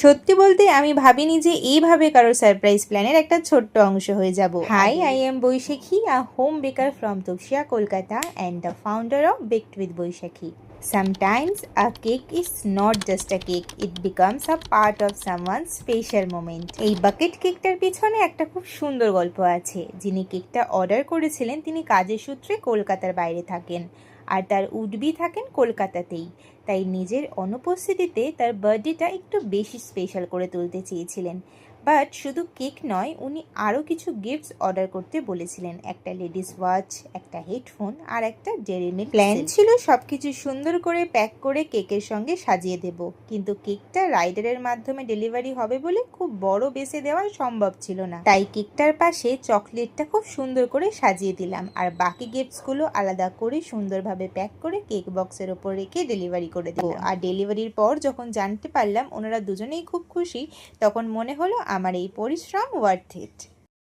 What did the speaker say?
সত্যি বলতে আমি ভাবিনি যে এইভাবে কারোর সারপ্রাইজ প্ল্যানের একটা ছোট্ট অংশ হয়ে যাব। Hi, I am Baishakhi, a home baker from Topsia, Kolkata, and the founder of Baked with Boishakhi. Sometimes a cake is not just a cake, it becomes a part of someone's special moment. এই bucket কেকটার পিছনে একটা খুব সুন্দর গল্প আছে। যিনি কেকটা order করেছিলেন তিনি কাজের সূত্রে কলকাতার বাইরে থাকেন, আর তার উডবি থাকেন কলকাতাতেই। তাই নিজের অনুপস্থিতিতে তার বার্থডেটা একটু বেশি স্পেশাল করে তুলতে চেয়েছিলেন। বাট শুধু কেক নয়, উনি আরও কিছু গিফটস অর্ডার করতে বলেছিলেন। একটা লেডিস ওয়াচ, একটা হেডফোন আর একটা ডেয়ারি মিল্ক। প্ল্যান ছিল সব কিছু সুন্দর করে প্যাক করে কেকের সঙ্গে সাজিয়ে দেব, কিন্তু কেকটা রাইডারের মাধ্যমে ডেলিভারি হবে বলে খুব বড় বেসে দেওয়া সম্ভব ছিল না। তাই কেকটার পাশে চকলেটটা খুব সুন্দর করে সাজিয়ে দিলাম, আর বাকি গিফটসগুলো আলাদা করে সুন্দরভাবে প্যাক করে কেক বক্সের ওপর রেখে ডেলিভারি করে দেবো। আর ডেলিভারির পর যখন জানতে পারলাম ওনারা দুজনেই খুব খুশি, তখন মনে হলো আমার এই পরিশ্রম ওয়ার্থ ইট।